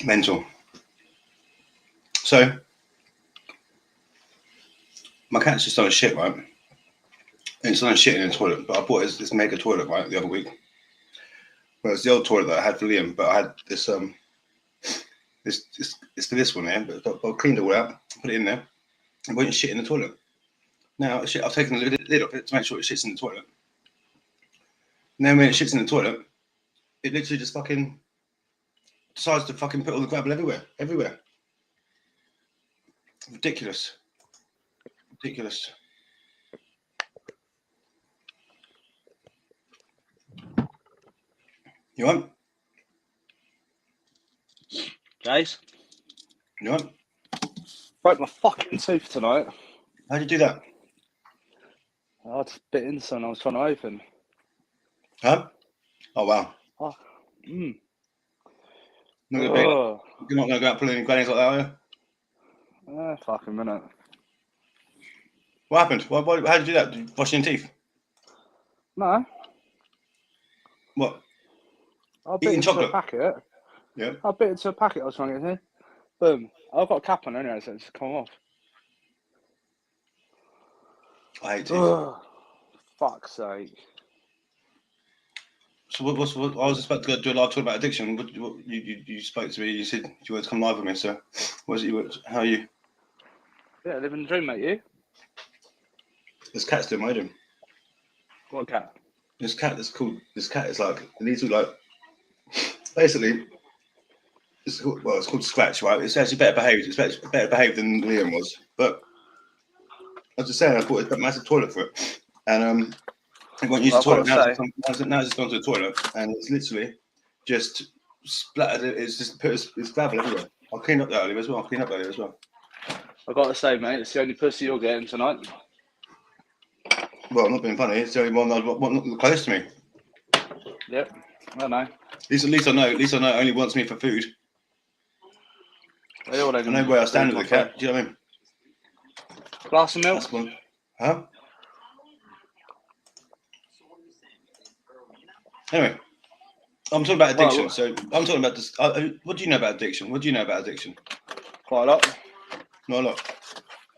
Mental. So my cat's just done a shit, right? And it's done a shit in the toilet. But I bought this mega toilet, right, the other week. Well, it's the old toilet that I had for Liam, but I had this this one here. But I cleaned it all out, put it in there, and went and shit in the toilet. Now shit, I've taken the lid off it to make sure it shits in the toilet. Now when it shits in the toilet, it literally just fucking decides to fucking put all the gravel everywhere. Ridiculous. You want? Jace? You want? Broke my fucking tooth tonight. How'd you do that? I just bit into something I was trying to open. Huh? Oh wow. Oh. You're not going to go out pulling any grannies like that, are you? Fucking minute. What happened? How did you do that? Did you wash your teeth? No. What? I bit into a packet. Yeah. I bit into a packet I was trying to get in. Boom. I've got a cap on anyway, so it's come off. I hate teeth. Fuck's sake. So what? I was about to go do a live talk about addiction. You spoke to me. You said you wanted to come live with me. So, how are you? Yeah, living the dream, mate. You? This cat's doing my dream. What cat? This cat is like these are like basically. It's called Scratch, right? It's actually better behaved. It's better behaved than Liam was. But I was just saying, I bought a massive toilet for it, and it won't use the toilet. Now it's gone to the toilet, and it's literally just splattered. It's just put its gravel everywhere. I'll clean up that earlier as well. I've got to say, mate, it's the only pussy you're getting tonight. Well, I'm not being funny. It's the only one not close to me. Yep, I know. At least I know. It only wants me for food. I know where I stand with the cat. Do you know what I mean? Glass of milk? Huh? Anyway, I'm talking about addiction. So I'm talking about this. What do you know about addiction? Quite a lot. Not a lot.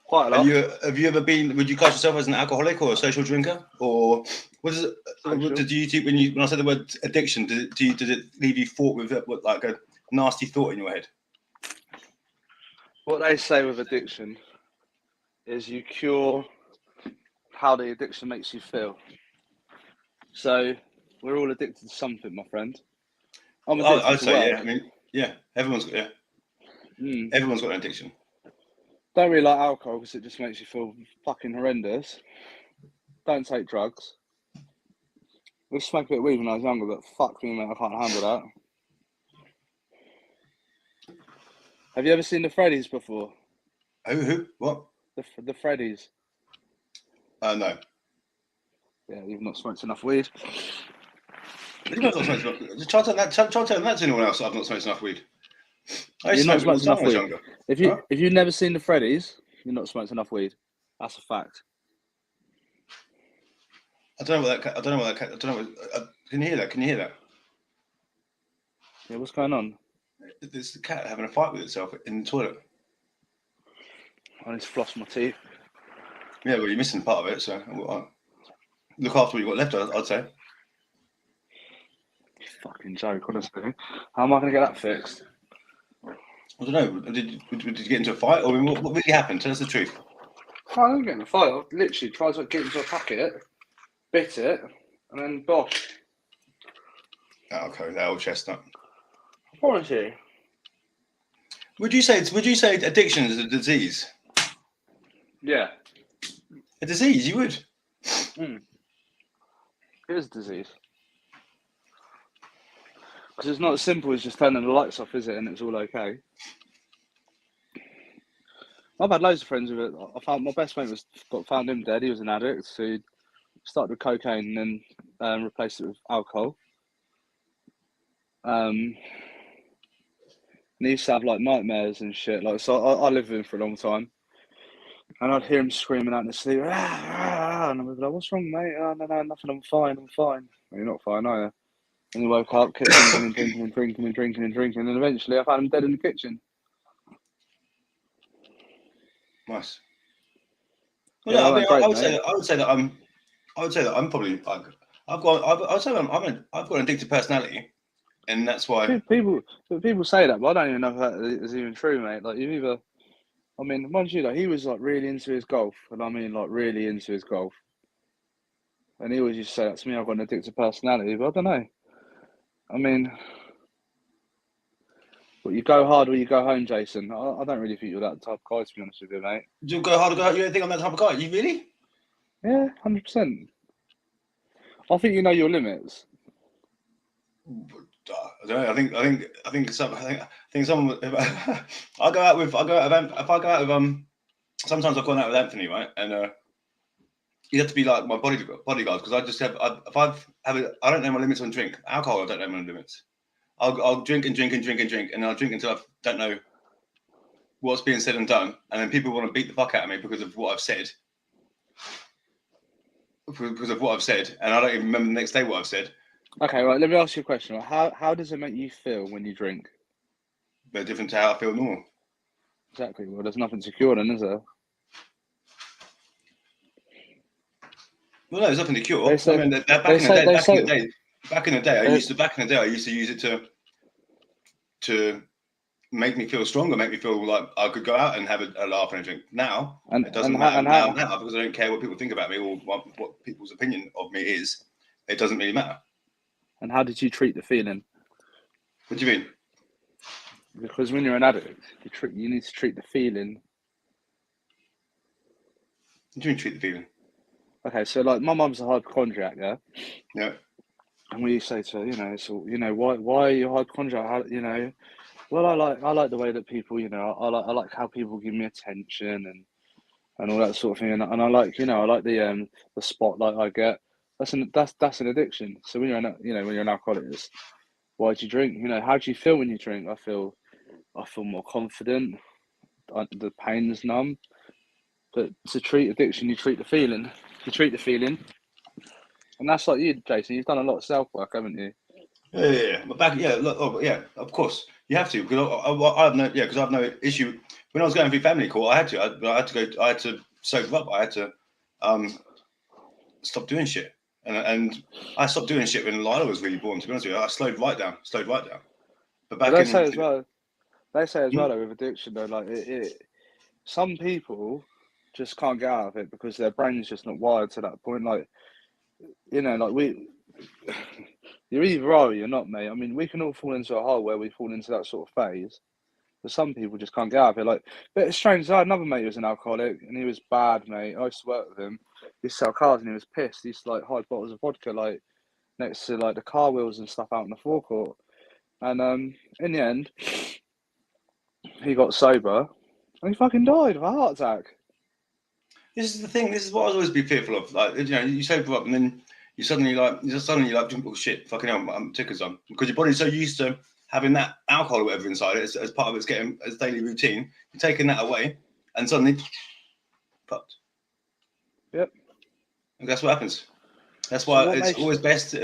Quite a lot. Have you ever been? Would you class yourself as an alcoholic or a social drinker, or what is it? What did you think when I said the word addiction? Did it leave you thought with like a nasty thought in your head? What they say with addiction is you cure how the addiction makes you feel. So we're all addicted to something, my friend. I'm addicted I'd to say, work. yeah. I mean, yeah. Everyone's got an addiction. Don't really like alcohol because it just makes you feel fucking horrendous. Don't take drugs. I used to smoke a bit of weed when I was younger, but fuck me, mate, I can't handle that. Have you ever seen the Freddies before? Who? What? The Freddies. No. Yeah, you've not smoked enough weed. Try telling that to anyone else. I've not smoked enough weed. You've not smoked enough weed. If you've never seen the Freddies, you've not smoked enough weed. That's a fact. I don't know what that. Can you hear that? Yeah, what's going on? It's the cat having a fight with itself in the toilet. I need to floss my teeth. Yeah, well, you're missing part of it, so look after what you've got left, I'd say. Fucking joke, honestly. How am I going to get that fixed? I don't know. Did you get into a fight, or what really happened? Tell us the truth. I didn't get in a fight. I literally tried to get into a packet, bit it, and then bosh. Oh, okay, that old chestnut. I promise you. Would you say addiction is a disease? Yeah. A disease, you would? It is a disease. Because it's not as simple as just turning the lights off, is it? And it's all okay. I've had loads of friends with it. I found my best mate found him dead. He was an addict, so he started with cocaine and then replaced it with alcohol. And he used to have like nightmares and shit. Like, so I lived with him for a long time, and I'd hear him screaming out in his sleep, and I'd be like, "What's wrong, mate?" "Oh, no, nothing. I'm fine. Well, you're not fine, are you?" And he woke up, kept drinking and drinking and drinking and drinking and drinking, and eventually I found him dead in the kitchen. Nice. Yeah, Well, no, that I mean, went great, I would say mate. that I'm probably like I'd say I've got an addictive personality, and that's why. People say that, but I don't even know if that is even true, mate. Like, you either, I mean, mind you, like, he was like really into his golf, and I mean like really into his golf, and he always used to say that to me. I've got an addictive personality, but I don't know. I mean, but you go hard or you go home, Jason. I don't really think you're that type of guy, to be honest with you, mate. Do you go hard or go hard? You don't think I'm that type of guy? You really? Yeah, 100%. I think you know your limits. I don't know. I think someone. I go out with. If I go out with. Sometimes I've gone out with Anthony, right? And you have to be like my bodyguard because I just have. I don't know my limits on drink. Alcohol, I don't know my limits. I'll drink and drink and drink and drink, and I'll drink until I don't know what's being said and done, and then people want to beat the fuck out of me because of what I've said. Because of what I've said, and I don't even remember the next day what I've said. Okay, right. Let me ask you a question. How does it make you feel when you drink? They're different to how I feel normal. Exactly. Well, there's nothing secure then, is there? Well, no, there's nothing to cure. They say, I mean, back they in say, they say, the day, I used to use it to make me feel stronger, make me feel like I could go out and have a laugh and a drink. Now and it doesn't matter now because I don't care what people think about me or what people's opinion of me is. It doesn't really matter. And how did you treat the feeling? What do you mean? Because when you're an addict, you need to treat the feeling. What do you mean treat the feeling? Okay, so like my mum's a hypochondriac, yeah. Yeah. And we say to her, so why are you a hypochondriac? How, well, I like the way that people, I like how people give me attention and all that sort of thing, and I like, I like the spotlight I get. That's an addiction. So when you're an alcoholic, why do you drink? How do you feel when you drink? I feel more confident. The pain's numb. But to treat addiction, you treat the feeling. You treat the feeling, and that's like you, Jason. You've done a lot of self work, haven't you? Yeah. But of course you have to because I have no issue. When I was going through family court, I had to sober up. I had to stop doing shit, and I stopped doing shit when Lila was really born. To be honest with you, I slowed right down. But But back they in, say as well. They say as well though, with addiction, though, like some people just can't get out of it because their brain's just not wired to that point. Like you're either are or you're not, mate. I mean, we can all fall into a hole where we fall into that sort of phase. But some people just can't get out of it. Like, but it's strange. I had another mate who was an alcoholic, and he was bad, mate. I used to work with him. He used to sell cars, and he was pissed. He used to like hide bottles of vodka, like next to like the car wheels and stuff out in the forecourt. And in the end, he got sober, and he fucking died of a heart attack. this is the thing. This is what I was always be fearful of. Like you sober up, and then you suddenly like oh shit, fucking hell, I'm tickers on because your body's so used to having that alcohol or whatever inside it as part of its getting as daily routine. You're taking that away, and suddenly fucked. Yep. And that's what happens. That's why it's always best.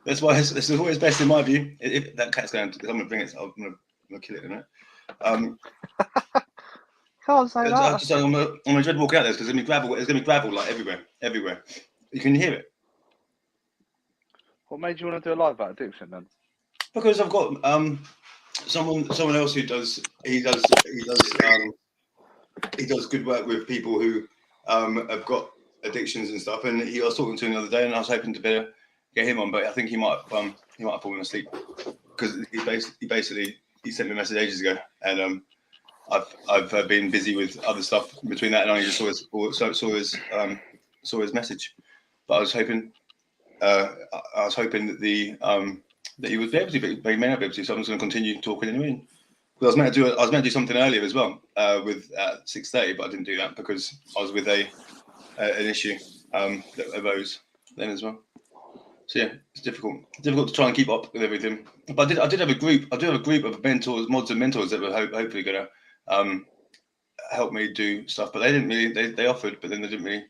That's why it's always best in my view. If that cat's going, I'm gonna bring it. I'm gonna kill it in a minute. Can't say that. I'm gonna dread walk out there because there's gonna be gravel. There's gonna be gravel like everywhere. You can hear it. What made you want to do a live about addiction then? Because I've got someone else who does good work with people who have got addictions and stuff. And I was talking to him the other day, and I was hoping to better get him on, but I think he might have fallen asleep because he basically sent me a message ages ago, and I've been busy with other stuff between that, and I just saw his message. But I was hoping that he would be able to, but he may not be able to. So I'm just going to continue talking anyway. Because I was meant to do something earlier as well with 6:30, but I didn't do that because I was with an issue that arose then as well. So yeah, it's difficult to try and keep up with everything. But I did have a group. I do have a group of mentors, mods and mentors that were hopefully going to help me do stuff. But they didn't really. They offered, but then they didn't really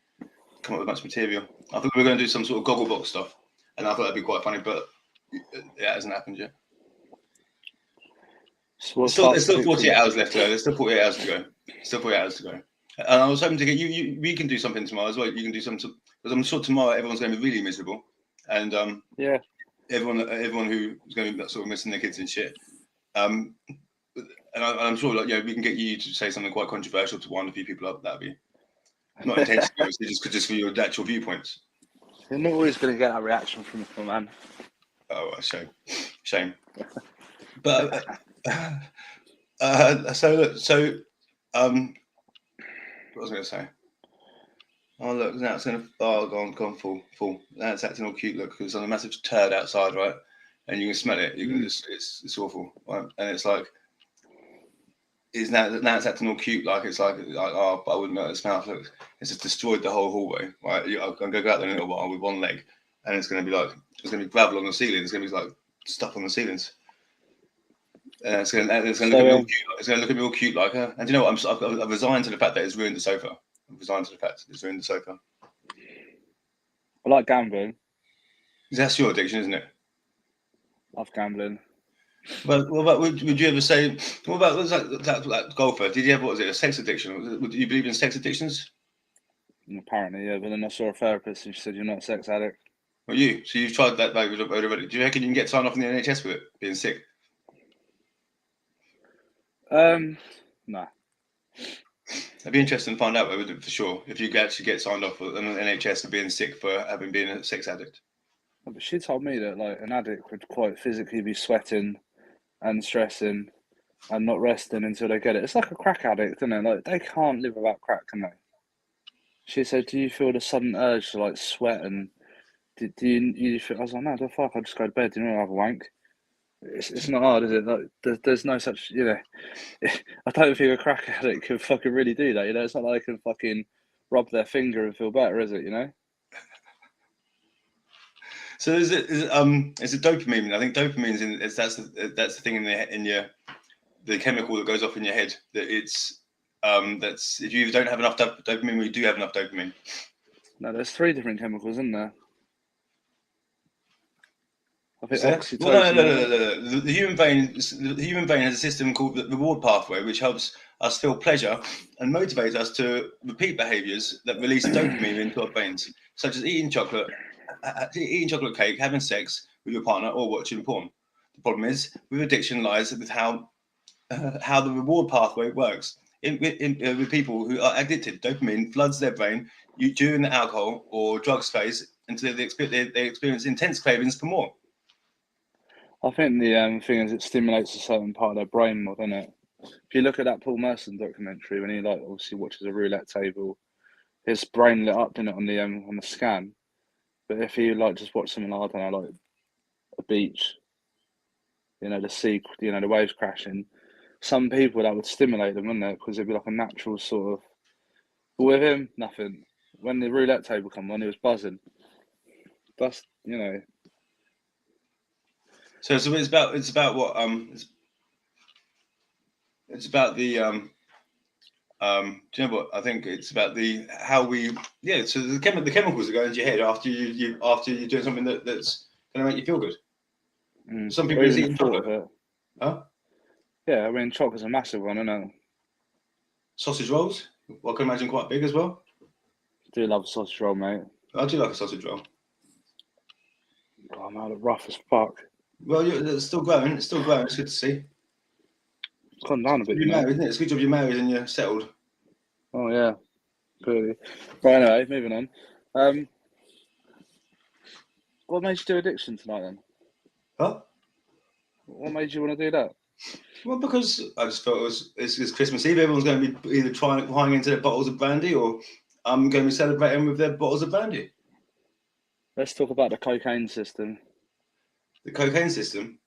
come up with much material. I thought we were going to do some sort of goggle box stuff, and I thought that'd be quite funny. But it hasn't happened yet. So There's still 48 hours left to go. There's still 48 hours to go. Still 48 hours to go. And I was hoping to get you. We can do something tomorrow as well. You can do something because I'm sure tomorrow everyone's going to be really miserable, and yeah, everyone who's going to be sort of missing their kids and shit. And I'm sure that we can get you to say something quite controversial to wind a few people up. That'd be not intentionally, obviously, just for your actual viewpoints. you're not always going to get that reaction from a man. Oh, shame. But so what was I going to say? Oh look, now it's going to gone full. Now it's acting all cute. Look, there's a massive turd outside, right? And you can smell it. You can it's awful, right? And it's like now it's acting all cute, like oh, but I wouldn't know the smell. Look, it's just destroyed the whole hallway, right? I'm going to go out there in a little while with one leg, and it's going to be gravel on the ceiling. It's going to be like stuff on the ceilings. It's going to look at me all cute. It's going to look at me all cute like her. And do you know what? I've resigned to the fact that it's ruined the sofa. I've resigned to the fact it's ruined the sofa. I like gambling. That's your addiction, isn't it? Love gambling. Well, what about would you ever say? What about that golfer? Did you ever a sex addiction? Do you believe in sex addictions? Apparently, yeah. But then I saw a therapist and she said you're not a sex addict. Well, so you've tried that already. Do you reckon you can get signed off in the NHS with it being sick? No. It'd be interesting to find out for sure if you could actually get signed off in the NHS for being sick for having been a sex addict. But she told me that like an addict would quite physically be sweating and stressing and not resting until they get it. It's like a crack addict, isn't it? Like they can't live without crack, can they? She said, "Do you feel the sudden urge to like sweat and do you feel?" I was like, "No, the fuck! I just go to bed. You know, I have a wank." It's not hard, is it? Like there's no such, you know. I don't think a crack addict can fucking really do that. You know, it's not like they can fucking rub their finger and feel better, is it? You know. So is it dopamine? I think dopamine that's the thing in the chemical that goes off in your head. That it's that's if you don't have enough dopamine, or you do have enough dopamine. No, there's 3 different chemicals in there. I think oxytocin. Well, no. The human brain has a system called the reward pathway, which helps us feel pleasure and motivates us to repeat behaviours that release dopamine into our brains, such as eating chocolate cake, having sex with your partner, or watching porn. The problem is with addiction lies with how the reward pathway works. With people who are addicted, dopamine floods their brain during the alcohol or drugs phase until they experience intense cravings for more. I think the thing is it stimulates a certain part of their brain more, doesn't it? If you look at that Paul Merson documentary, when he like obviously watches a roulette table, his brain lit up, didn't it, on the scan. But if you like just watch something like, I don't know, like a beach, you know, the sea, you know, the waves crashing, some people that would stimulate them, wouldn't it? Because it'd be like a natural sort of. But with him, nothing. When the roulette table come on, he was buzzing. That's, you know. So it's about what it's about the do you know what I think it's about how we so the chemicals that go into your head after you're doing something that's going to make you feel good. Some people just eat chocolate. Huh? Yeah, I mean chocolate's a massive one, isn't it? Sausage rolls, I can imagine quite big as well. I do love a sausage roll, mate. I do like a sausage roll. Oh man, rough as fuck. Well, it's still growing. It's still growing. It's good to see. It's gone down a bit. You're married, isn't it? It's a good job you're married and you're settled. Oh yeah, clearly. Right, anyway, moving on. What made you do addiction tonight then? Huh? What made you want to do that? Well, because I just felt it's Christmas Eve. Everyone's going to be either trying into their bottles of brandy, or I'm going to be celebrating with their bottles of brandy. Let's talk about the cocaine system. The cocaine system.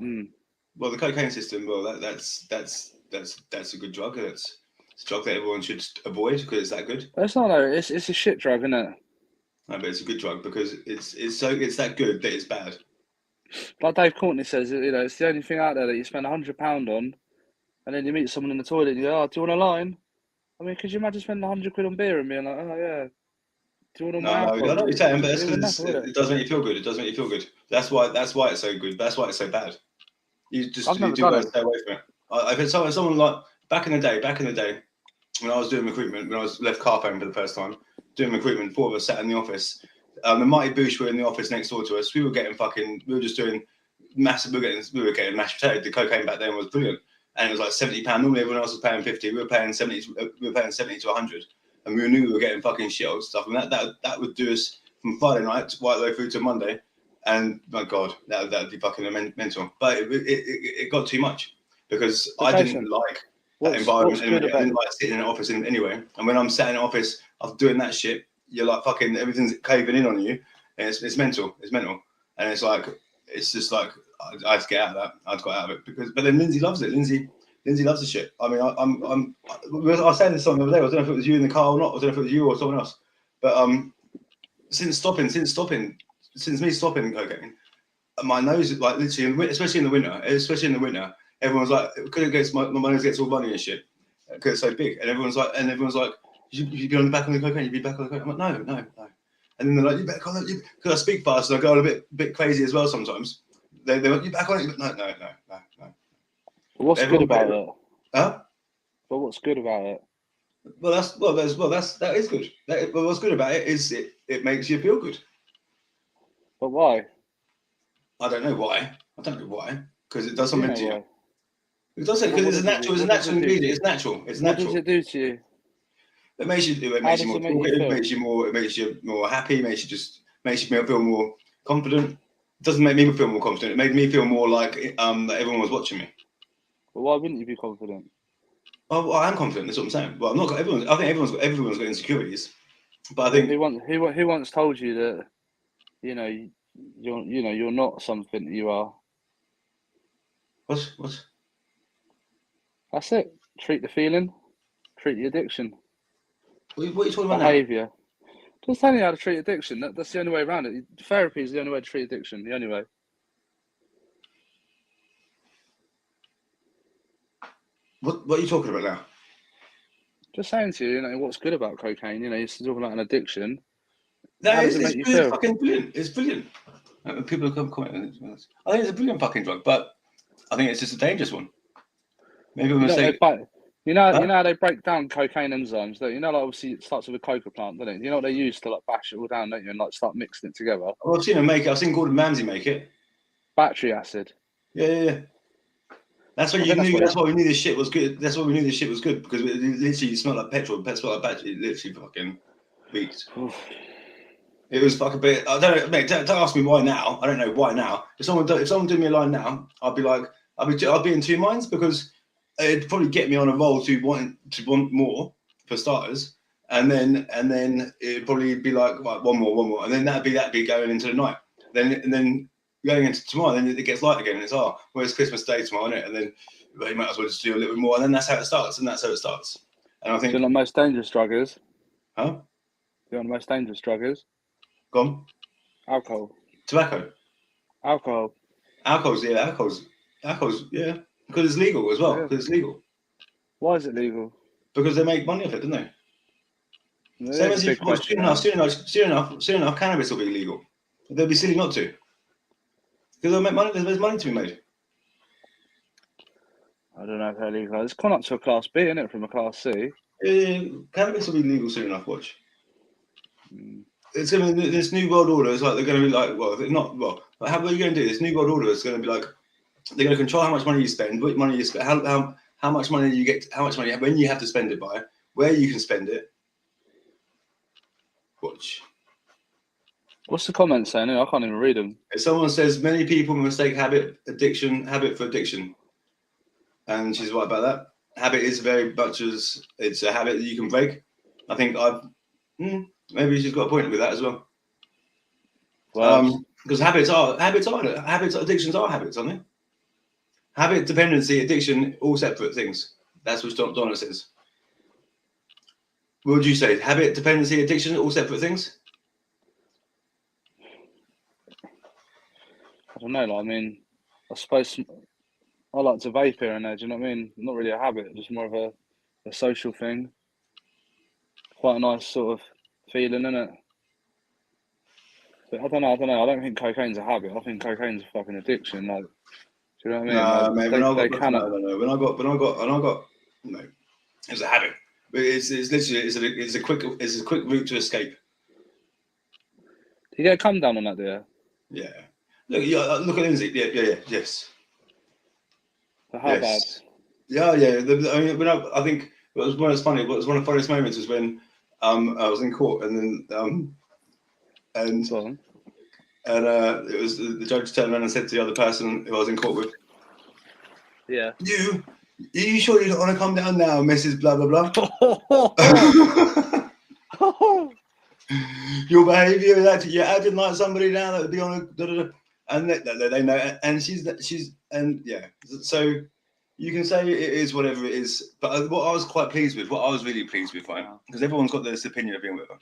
Mm. Well, the cocaine system. Well, that's a good drug. It's a drug that everyone should avoid because it's that good. It's not though. It's a shit drug, isn't it? No, but it's a good drug because it's that good that it's bad. Like Dave Courtney says, you know, it's the only thing out there that you spend £100 on, and then you meet someone in the toilet and you go, "Oh, do you want a line?" I mean, could you imagine spending £100 on beer and being like, "Oh yeah, Do you want all No, my no, I alcohol? know what you're saying, but that's It would because never, would it it? does make you feel good. It does make you feel good. That's why it's so good. That's why it's so bad. I've You never do done better to it. stay away from it. I've had someone like back in the day when I was doing recruitment, when I was left Carphone for the first time, doing recruitment, four of us sat in the office. The Mighty Boosh were in the office next door to us. We were just doing massive. We were getting mashed potato. The cocaine back then was brilliant, and it was like £70. Normally everyone else was paying 50. We were paying 70. We were paying 70 to 100, and we knew we were getting fucking shit old stuff. And that would do us from Friday night right the way through to Monday. And my God, that'd be fucking mental. But it got too much because I didn't like that environment anyway. I didn't like sitting in an office anyway. And when I'm sat in an office of doing that shit, you're like fucking everything's caving in on you, and it's mental. It's mental, and it's just like I had to get out of that. I had to get out of it but then Lindsay loves it. Lindsay loves the shit. I mean, I was saying this song the other day. I don't know if it was you in the car or not. I don't know if it was you or someone else. But since me stopping cocaine, my nose is like literally, especially in the winter, everyone's like, because my nose gets all bunny and shit because it's so big, and everyone's like, you'd be on the back on the cocaine, you'd be back on the cocaine. I'm like, no. And then they're like, you back on it, because I speak fast and I go a bit crazy as well sometimes. They're like, you back on it? No. What's good about it? Huh? But what's good about it? That is good. But what's good about it is it makes you feel good. But why? I don't know why. Because it does something to you. Why? It does it because it's a natural ingredient. It's natural. What does it do to you? It makes you more talkative. It makes you more happy. Makes you feel more confident. It doesn't make me feel more confident. It made me feel more like that everyone was watching me. But why wouldn't you be confident? Well, I am confident. That's what I'm saying. Well, I'm not. I think everyone's got insecurities. But I think who once told you that you're not something that you are. What? That's it. Treat the feeling. Treat the addiction. What are you talking about Behaviour. Just telling you how to treat addiction. That's the only way around it. Therapy is the only way to treat addiction. The only way. What are you talking about now? Just saying to you, what's good about cocaine. You're talking about an addiction. No, how does it make you feel? It's fucking brilliant. It's brilliant. People come comment on it. I think it's a brilliant fucking drug, but I think it's just a dangerous one. Maybe I'm mistaken. You know how they break down cocaine enzymes, don't you? Like obviously it starts with a coca plant, doesn't it? You know what they use to like bash it all down, don't you? And like start mixing it together. Well, I've seen them make it. I've seen Gordon Ramsay make it. Battery acid. Yeah. That's why we knew this shit was good. That's why we knew this shit was good, because it literally smelled like petrol. It smelled like battery. It literally fucking reeked. It was fucking bit. I don't know, mate. Don't ask me why now. I don't know why now. If someone did me a line now, I'd be in two minds, because it'd probably get me on a roll to want more for starters, and then it'd probably be like, right, one more, and then that'd be going into the night. Then going into tomorrow, then it gets light again, and it's it's Christmas Day tomorrow, isn't it? And then you might as well just do a little bit more, and then that's how it starts. And I think the most dangerous drug is. Huh? The most dangerous drug is. Gone. Alcohol. Tobacco. Alcohol. Alcohol's yeah, because it's legal as well. Yeah. Because it's legal. Why is it legal? Because they make money off it, don't they? Yeah, Same as soon enough, cannabis will be legal. They'll be silly not to. Because they'll make money. There's money to be made. I don't know if they're legal. It's gone up to a class B, isn't it, from a class C? Cannabis will be legal soon enough. Watch. It's gonna be this new world order. It's like they're gonna be like, how are you gonna do this new world order? It's gonna be like they're gonna control how much money you spend, what money you spend, how much money you get, how much money, when you have to spend it by, where you can spend it. Watch. What's the comment saying? I can't even read them. If someone says many people mistake habit for addiction, and she's right about that. Habit is very much as it's a habit that you can break. I think maybe she's got a point with that as well. Because addictions are habits, aren't they? Habit, dependency, addiction, all separate things. That's what Donna says. What would you say? Habit, dependency, addiction, all separate things? I don't know. I suppose I like to vape here and there. Do you know what I mean? Not really a habit, just more of a social thing. Quite a nice sort of feeling, isn't it? But I don't know. I don't think cocaine's a habit. I think cocaine's a fucking addiction. Like, do you know what I mean? Nah, Like, mate. When I they got cannot. no. When I got no. It's a habit. But it's literally it's a quick route to escape. Do you get a come down on that, do you? Yeah. Look at Lindsay. Yes. But how bad? Yeah. I mean, I think it was one of funny. What was one of the funniest moments was when I was in court and then and Go on. and it was the judge turned around and said to the other person who I was in court with, Yeah. Are you sure you don't want to come down now, Mrs. Blah blah blah? Your behaviour, you're acting like somebody now that would be on a and they know, and she's and yeah. So you can say it is whatever it is, but what I was quite pleased with, what I was really pleased with, right? Because everyone's got this opinion of being with her,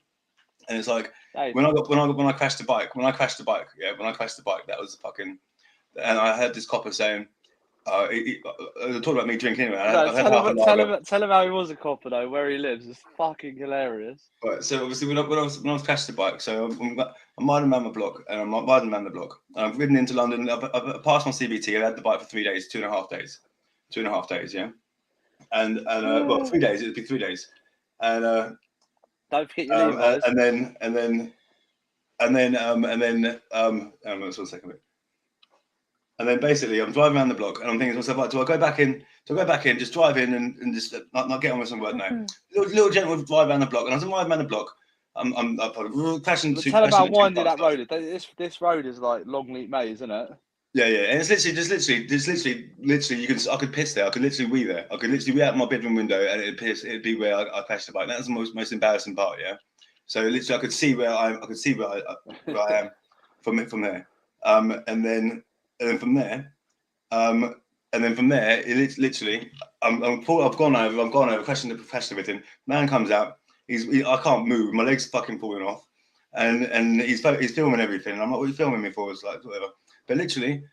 and it's like when I crashed the bike, that was fucking, and I heard this copper saying. Talking about me drinking anyway. Tell him how he was a copper though, where he lives. It's fucking hilarious. Right, so obviously when I was crashed the bike, so I'm riding around my block, and I'm riding around the block. And I've ridden into London. I've passed my CBT. I had the bike for 3 days, 2.5 days, 2.5 days, yeah. And well, 3 days. It'd be 3 days, and don't forget your Levi's. and then just 1 second. And then basically, I'm driving around the block, and I'm thinking to myself, like, do I go back in? Just drive in and just not get on with some work? No. Little gentleman drive around the block, and as I'm driving around the block, I'm crashing. Tell him how windy that road is. This road is like Longleat Maze, isn't it? Yeah, and it's literally. I could piss there. I could literally wee there. I could literally wee out my bedroom window, and it'd be where I crashed the bike. That's the most embarrassing part. Yeah. So literally, I could see where I am from there. And then from there, it's literally, I've gone over, questioned the professional with him. Man comes out, I can't move, my legs fucking falling off, and he's filming everything. And I'm like, what are you filming me for? It's like whatever. But literally,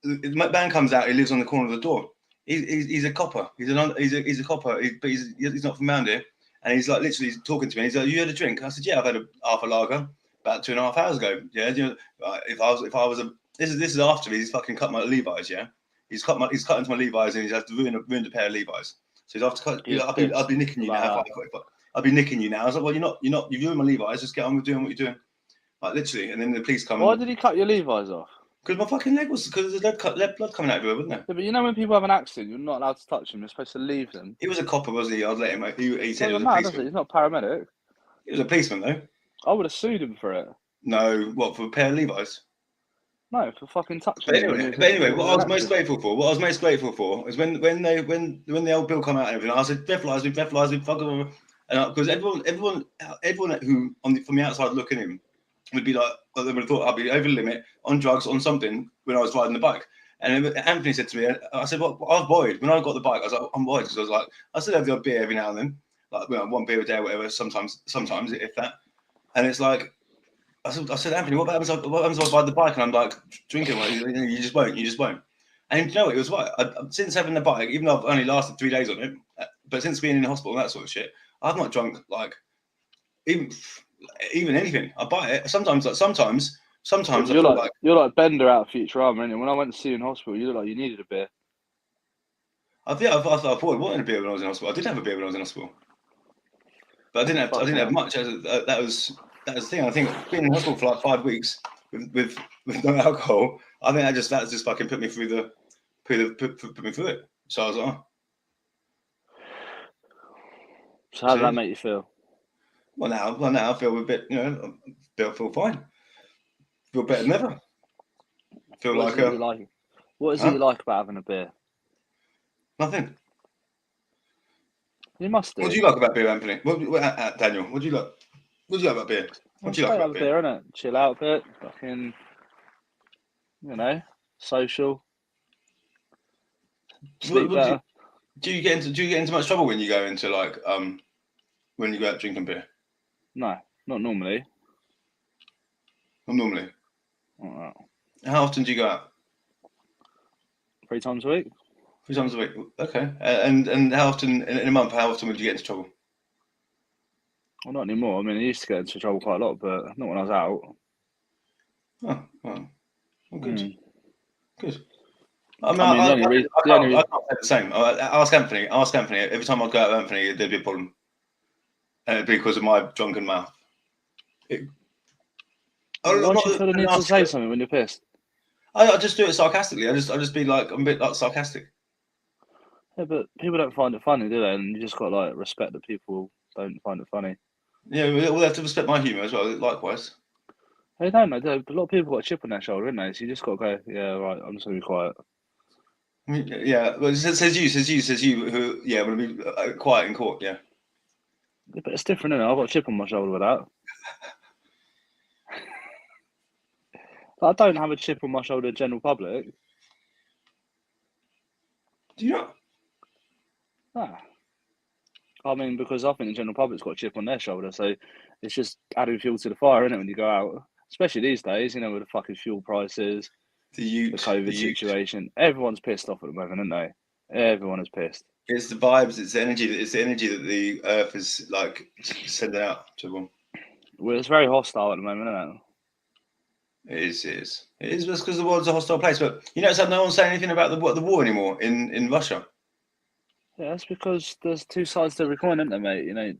the man comes out. He lives on the corner of the door. He's a copper. He's a copper. But he's not from around here. And he's like literally talking to me. He's like, "You had a drink?" I said, "Yeah, I've had half a lager about 2.5 hours ago." Yeah, if I was a this is after he's fucking cut my Levi's, yeah. He's cut into my Levi's and he's had to ruined a pair of Levi's. So he's after cut. I'll be nicking you now. I'll be nicking you now. I was like, well, you've ruined my Levi's. Just get on with doing what you're doing, like literally. And then the police come. Why did he cut your Levi's off? Because my fucking leg was there's lead blood coming out everywhere, wasn't there? Yeah, but you know when people have an accident, you're not allowed to touch them. You're supposed to leave them. He was a copper, wasn't he? I'd let him. He said he was a mad, policeman. He's not a paramedic. He was a policeman though. I would have sued him for it. No, what, for a pair of Levi's? No, for fucking touching. But anyway, what I was most grateful for is when the old bill come out and everything. I said, breathalyze me, fuck them. And because everyone who from the outside looking in would be like, well, they would have thought I'd be over the limit on drugs on something when I was riding the bike. And Anthony said to me, I said, well, I was worried when I got the bike. I was like, I'm worried because I was like, I still have the odd beer every now and then, like one beer a day or whatever. Sometimes if that. And it's like. I said, Anthony, what happens if I ride the bike and I'm like drinking? Like, you just won't. And you know, it was right. Since having the bike, even though I've only lasted 3 days on it, but since being in the hospital and that sort of shit, I've not drunk like even anything. I buy it sometimes. You're like Bender out of Futurama, innit? When I went to see you in hospital, you looked like you needed a beer. I thought I wanted a beer when I was in hospital. I did have a beer when I was in hospital, but I didn't have much. That was the thing. I think being in hospital for like 5 weeks with no alcohol, I think that just fucking put me through it. So I was like, oh. So how did that make you feel? Well, now I feel a bit, feel fine. Feel better than ever. Feel what is it you like about having a beer? Nothing. You must do. What do you like about beer, Anthony? Daniel, what do you like? What do you like about beer? What do you like about beer? Innit? Chill out a bit, fucking, social. Sleep better. Do you get into much trouble when you go into like when you go out drinking beer? No, not normally. Not normally. Oh. How often do you go out? 3 times a week. 3 times a week. Okay. And how often in a month? How often would you get into trouble? Well, not anymore. I mean, I used to get into trouble quite a lot, but not when I was out. Oh, well, good. Mm. Good. I mean, the only reason, I can't say the same. Ask Anthony. Ask Anthony. Every time I go out with Anthony, there'd be a problem, and it'd be because of my drunken mouth. why do you feel the need to say something when you're pissed? I just do it sarcastically. I just be like, I'm a bit like sarcastic. Yeah, but people don't find it funny, do they? And you just got to like respect that people don't find it funny. Yeah, we'll have to respect my humour as well. Likewise. They don't. A lot of people got a chip on their shoulder, don't they? So you just got to go, yeah, right. I'm just gonna be quiet. I mean, yeah, well, says you. Who? Yeah, want to be quiet in court. Yeah. Yeah, but it's different, isn't it? I've got a chip on my shoulder with that. I don't have a chip on my shoulder, general public. Do you not? Ah. I mean, because I think the general public's got a chip on their shoulder, so it's just adding fuel to the fire, isn't it, when you go out? Especially these days, with the fucking fuel prices, the COVID situation. Everyone's pissed off at the moment, aren't they? Everyone is pissed. It's the vibes. It's the energy. It's the energy that the earth is like sending out to everyone. Well, it's very hostile at the moment, isn't it? It is. It is just because the world's a hostile place. But no one's saying anything about the war anymore in Russia. Yeah, that's because there's two sides to every coin, isn't there, mate?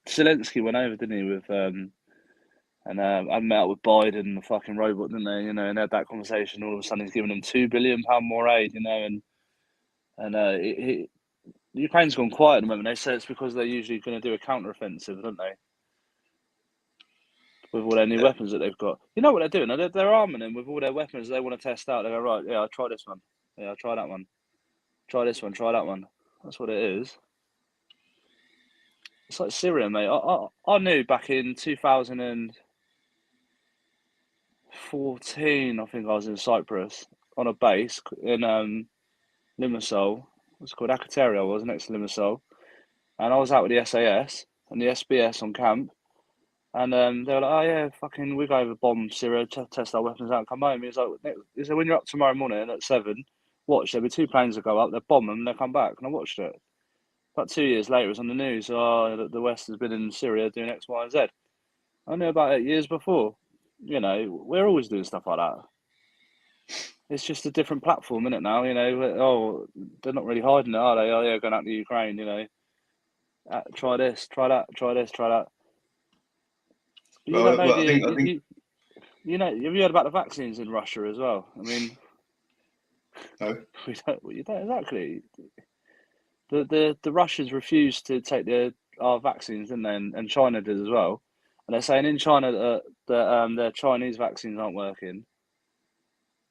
Zelensky went over, didn't he, with and I met up with Biden and the fucking robot, didn't they? And they had that conversation. All of a sudden, he's giving them £2 billion more aid, and Ukraine's gone quiet at the moment. They say it's because they're usually going to do a counter-offensive, don't they? With all their new weapons that they've got. You know what they're doing? They're arming them with all their weapons they want to test out. They go, right, yeah, I'll try this one. Yeah, I'll try that one. Try this one, try that one. That's what it is. It's like Syria, mate. I knew back in 2014, I think I was in Cyprus on a base in Limassol. It's called Akateria, was next to Limassol. And I was out with the SAS and the SBS on camp. And they were like, oh, yeah, fucking, we go over bomb Syria, test our weapons out and come home. He said, when you're up tomorrow morning at 7, watch, there'll be 2 planes that go up, they'll bomb them, and they'll come back. And I watched it. About 2 years later, it was on the news, the West has been in Syria doing X, Y, and Z. I knew about 8 years before. We're always doing stuff like that. It's just a different platform, isn't it, now? They're not really hiding it, are they? Oh, yeah, going out to Ukraine, try this, try that, try this, try that. But you don't know, do you? Have you heard about the vaccines in Russia as well? I mean, no. You don't exactly. The Russians refused to take our vaccines, didn't they? And China did as well. And they're saying in China that their Chinese vaccines aren't working.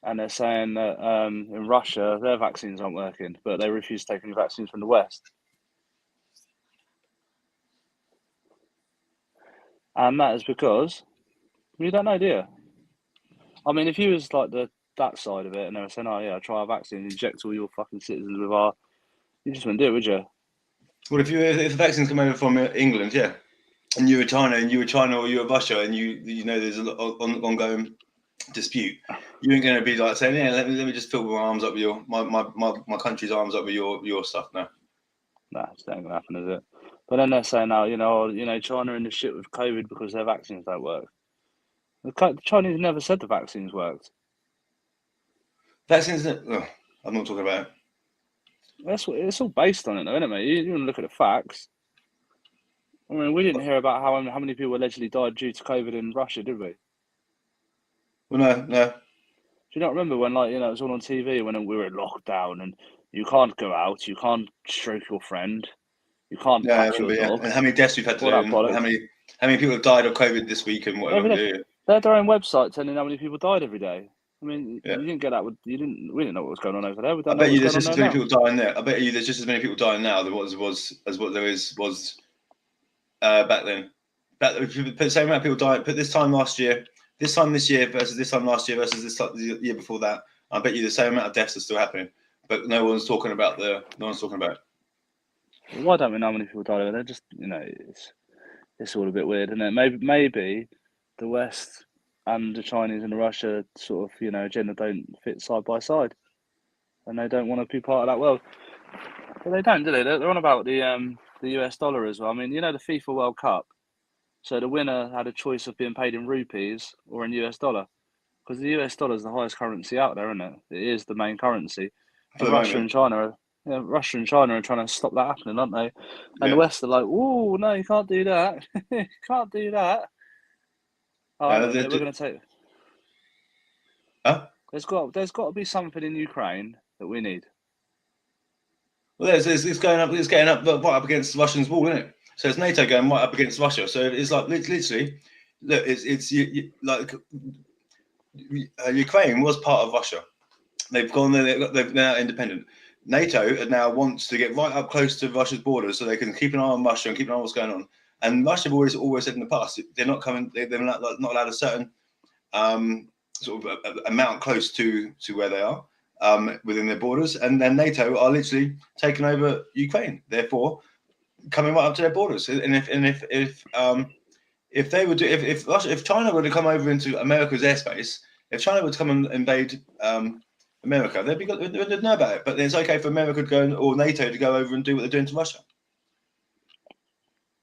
And they're saying that in Russia their vaccines aren't working, but they refuse to take any vaccines from the West. And that is because you don't know, do you? I mean, if you was like that side of it, and they were saying, "Oh yeah, try our vaccine, inject all your fucking citizens with our," you just wouldn't do it, would you? Well, if the vaccines come over from England, yeah, and you were China, or you were Russia, and there's an ongoing dispute, you ain't going to be like saying, "Yeah, let me just fill my arms up with my country's arms up with your stuff now." Nah, it's not going to happen, is it? But then they're saying now, China in the shit with COVID because their vaccines don't work. The Chinese never said the vaccines worked. Vaccines, I'm not talking about it. It's all based on it, though, isn't it, mate? You want to look at the facts. I mean, we didn't hear about how many people allegedly died due to COVID in Russia, did we? Well, no. Do you not remember when, it was all on TV when we were in lockdown and you can't go out, you can't stroke your friend, you can't pat your dog. And how many deaths we've had to do, how many people have died of COVID this week and whatever. They had their own website telling how many people died every day. I mean, you didn't get that. We didn't know what was going on over there. We don't know what's going on there. I bet you there's just as many people dying there. I bet you there's just as many people dying now than was what there was back then. If you put the same amount of people dying, put this time this year versus this time last year versus the year before that, I bet you the same amount of deaths are still happening. But no one's talking about it. Why don't we know how many people died over there? Just it's all a bit weird, isn't it? Maybe the West and the Chinese and the Russia sort of, agenda don't fit side by side, and they don't want to be part of that world. But they don't, do they? They're on about the US dollar as well. I mean, the FIFA World Cup. So the winner had a choice of being paid in rupees or in US dollar, because the US dollar is the highest currency out there, isn't it? It is the main currency. For And the moment. Russia and China are trying to stop that happening, aren't they? And Yeah. the West are like, "Oh no, you can't do that. You can't do that." Oh, hang on a minute, we're going to take. Huh? There's got to be something in Ukraine that we need. Well, it's going up. It's getting up right up against Russia's wall, isn't it? So it's NATO going right up against Russia. So it's like literally, look, it's like Ukraine was part of Russia. They've gone there. They're now independent. NATO now wants to get right up close to Russia's borders so they can keep an eye on Russia and keep an eye on what's going on. And Russia have always said in the past they're not coming. They're not allowed a certain sort of amount close to where they are within their borders, and then NATO are literally taking over Ukraine, therefore coming right up to their borders. And if they would do, if China were to come over into America's airspace, if China were to come and invade America, they'd know about it. But it's okay for America to go or NATO to go over and do what they're doing to Russia,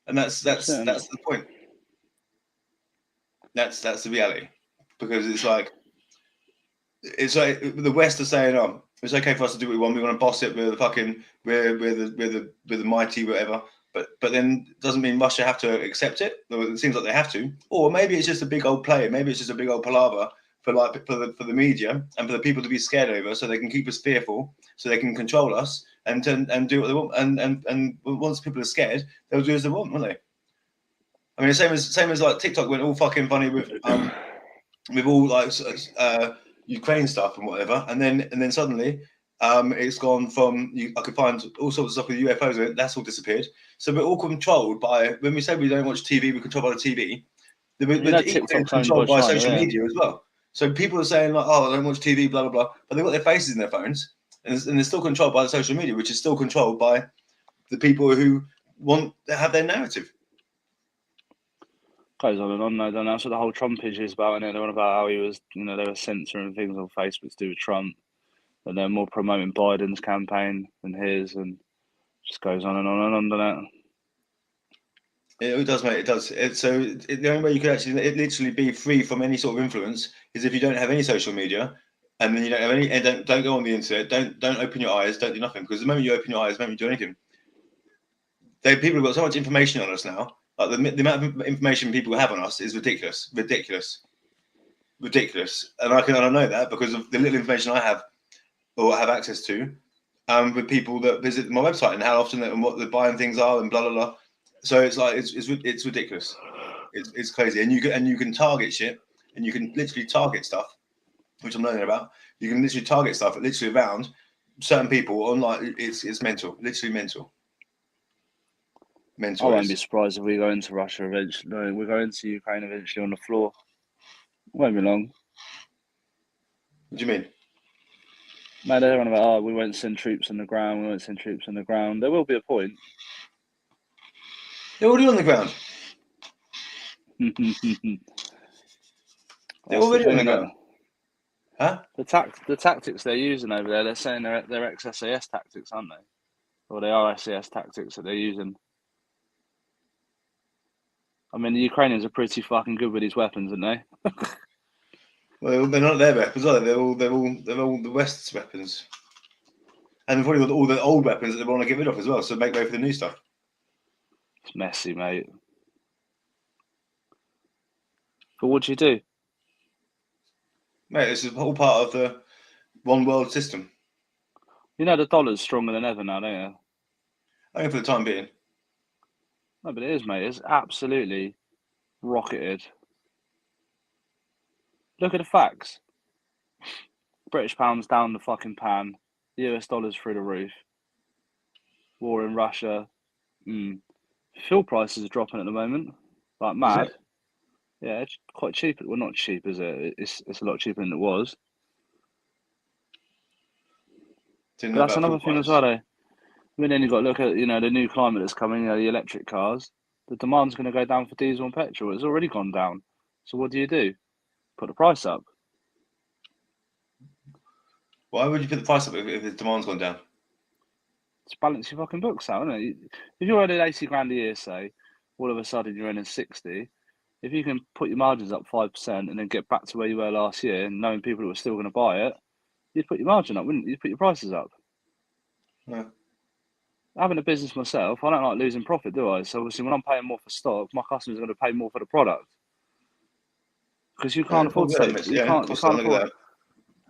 and that's the point. That's the reality, because it's like the West are saying, "Oh, it's okay for us to do what we want. We want to boss it. We're the mighty, whatever." But then it doesn't mean Russia have to accept it. It seems like they have to, or maybe it's just a big old play. Maybe it's just a big old palaver for the media and for the people to be scared over, so they can keep us fearful, so they can control us and do what they want. And once people are scared, they'll do as they want, won't they? I mean, same as like TikTok went all fucking funny with all like Ukraine stuff and whatever, and then suddenly it's gone from I could find all sorts of stuff with UFOs in it. That's all disappeared. So we're all controlled by, when we say we don't watch TV, we're controlled by the TV. We're controlled by social media as well. So people are saying like, "Oh, I don't watch TV," blah blah blah, but they've got their faces in their phones, and they're still controlled by the social media, which is still controlled by the people who want to have their narrative. Goes on and on, though, don't that's what the whole Trump issue is about, and they're on about how he was, they were censoring things on Facebook to do with Trump, and they're more promoting Biden's campaign than his, and just goes on and on and on, doesn't it? It does, mate. It does. The only way you could actually literally be free from any sort of influence is if you don't have any social media, and then you don't have any, and don't go on the internet. Don't open your eyes. Don't do nothing, because the moment you open your eyes, the moment you do anything, people have got so much information on us now. Like the amount of information people have on us is ridiculous. And I know that because of the little information I have or have access to, with people that visit my website and how often and what the buying things are and blah blah blah. So it's like it's ridiculous. It's crazy, and you can target shit, and you can literally target stuff, which I'm learning about. You can literally target stuff literally around certain people on, like, it's mental, literally mental. I won't be surprised if we go into Russia eventually. No, we go into Ukraine eventually on the floor. It won't be long. What do you mean? Mate, they're on about, we won't send troops on the ground. We won't send troops on the ground. There will be a point. They're already on the ground. They're already on the ground. Huh? The tactics they're using over there, they're saying they're ex-SAS tactics, aren't they? Or they are SAS tactics that they're using. I mean, the Ukrainians are pretty fucking good with these weapons, aren't they? Well, they're not their weapons, are they? They're all the West's weapons, and they've probably got all the old weapons that they want to get rid of as well. So make way for the new stuff. It's messy, mate. But what do you do? Mate, this is all part of the one world system. You know the dollar's stronger than ever now, don't you? Only for the time being. No, but it is, mate. It's absolutely rocketed. Look at the facts. British pound's down the fucking pan. The US dollar's through the roof. War in Russia. Fuel prices are dropping at the moment. Like mad. Yeah, it's quite cheap. Well, not cheap, is it? It's a lot cheaper than it was. But that's another thing as well, though. I mean, then you've got to look at, the new climate that's coming, the electric cars. The demand's going to go down for diesel and petrol. It's already gone down. So what do? Put the price up. Why would you put the price up if the demand's gone down? It's balance your fucking books out, isn't it? If you're earning 80 grand a year, say, all of a sudden you're earning 60, if you can put your margins up 5% and then get back to where you were last year, and knowing people that were still going to buy it, you'd put your margin up, wouldn't you? You'd put your prices up. Yeah. Having a business myself, I don't like losing profit, do I? So obviously, when I'm paying more for stock, my customers are going to pay more for the product because you can't afford to take. You can't afford.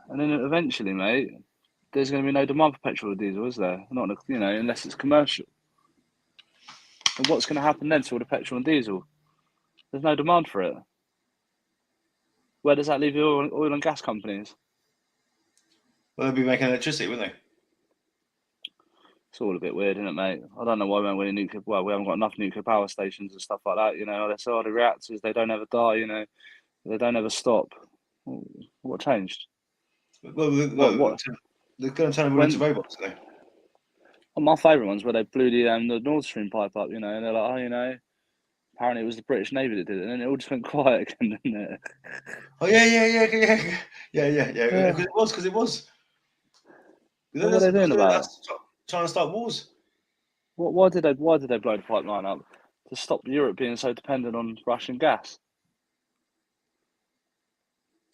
And then eventually, mate, there's going to be no demand for petrol or diesel, is there? Not, unless it's commercial. And what's going to happen then to all the petrol and diesel? There's no demand for it. Where does that leave the oil and gas companies? Well, they'll be making electricity, wouldn't they? It's all a bit weird, isn't it, mate? I don't know why we haven't got any nuclear. Well, we haven't got enough nuclear power stations and stuff like that. They're so the reactors, they don't ever die. They don't ever stop. What changed? Well, they're going to turn everyone into robots, aren't they? Well, my favourite ones where they blew the Nord Stream pipe up, and they're like, apparently it was the British Navy that did it, and then it all just went quiet again, didn't it? Oh yeah. Because it was. What were they doing about it? Trying to start wars. Why did they blow the pipeline up? To stop Europe being so dependent on Russian gas.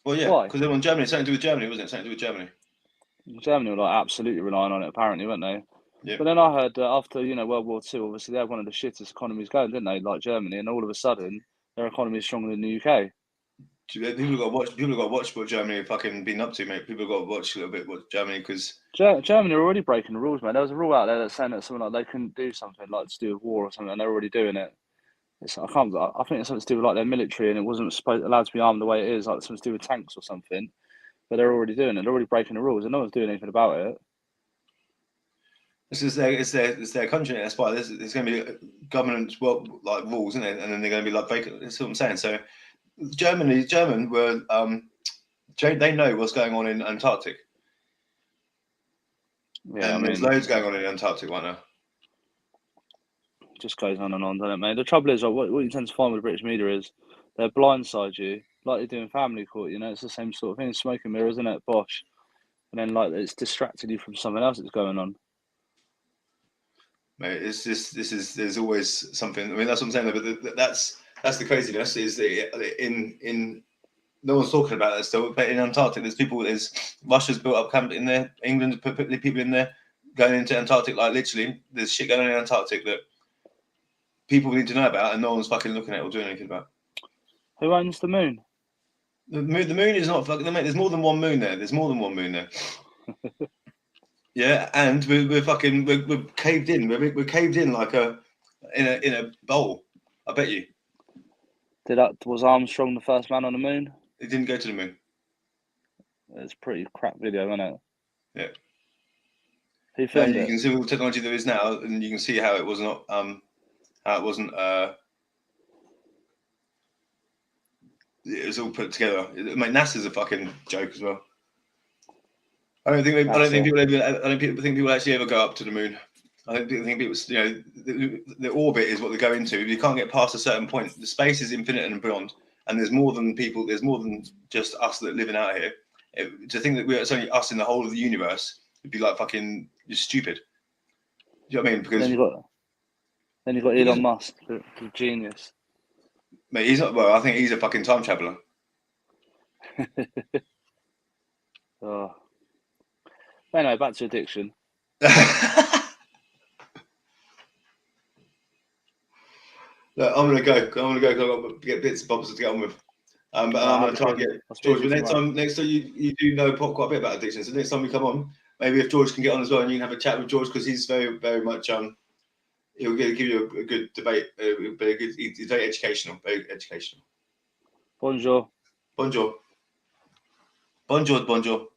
Well, yeah, because they want Germany. Something to do with Germany, wasn't it? Something to do with Germany. Germany were absolutely relying on it, apparently, weren't they? Yeah. But then I heard after World War II, obviously they had one of the shittest economies going, didn't they? Like Germany, and all of a sudden their economy is stronger than the UK. People got to watch. People got to watch what Germany have fucking been up to, mate. People got to watch a little bit what Germany, because Germany are already breaking the rules, mate. There was a rule out there that's saying that something like they couldn't do something like to do with war or something, and they're already doing it. I think it's something to do with like their military, and it wasn't allowed to be armed the way it is, like something to do with tanks or something. But they're already doing it. They're already breaking the rules, and no one's doing anything about it. It's their country. That's why there's going to be government like rules, isn't it? And then they're going to be like vacant. That's what I'm saying. So German were they know what's going on in Antarctic. Yeah, and there's loads going on in Antarctic right now. Just goes on and on, doesn't it, mate? The trouble is, what you tend to find with the British media is they blindside you, like they do in Family Court. It's the same sort of thing. Smoke and mirrors, isn't it? Bosh. And then like it's distracted you from something else that's going on. Mate, it's just there's always something. I mean, that's what I'm saying. But that's the craziness. Is in no one's talking about that still. But in Antarctic, there's Russia's built up camp in there. England put people in there going into Antarctic. Like literally, there's shit going on in Antarctic that people need to know about, and no one's fucking looking at or doing anything about. Who owns the moon? The moon is not fucking. Mate, there's more than one moon there. There's more than one moon there. Yeah, and we're caved in. We're caved in like in a bowl. I bet you. Was Armstrong the first man on the moon? He didn't go to the moon. It's a pretty crap video, isn't it? Yeah. Who filmed it? You can see all the technology there is now, and you can see how it was not. How it wasn't. It was all put together. I mean, NASA's a fucking joke as well. I don't think people actually ever go up to the moon. I don't think people. The orbit is what they go into. If you can't get past a certain point, the space is infinite and beyond. And there's more than people. There's more than just us that living out here. To think that it's only us in the whole of the universe would be like fucking. You're stupid. Do you know what I mean? Because then you've got Elon Musk, the genius. Mate, he's not. Well, I think he's a fucking time traveler. Oh. Anyway, back to addiction. Look, I'm gonna go. I've got to get bits and bobs to get on with. But I'm gonna try and get George. But next time you do know quite a bit about addiction. So next time we come on, maybe if George can get on as well, and you can have a chat with George, because he's very, very much he'll give you a good debate. He's very educational. Very educational. Bonjour. Bonjour. Bonjour. Bonjour.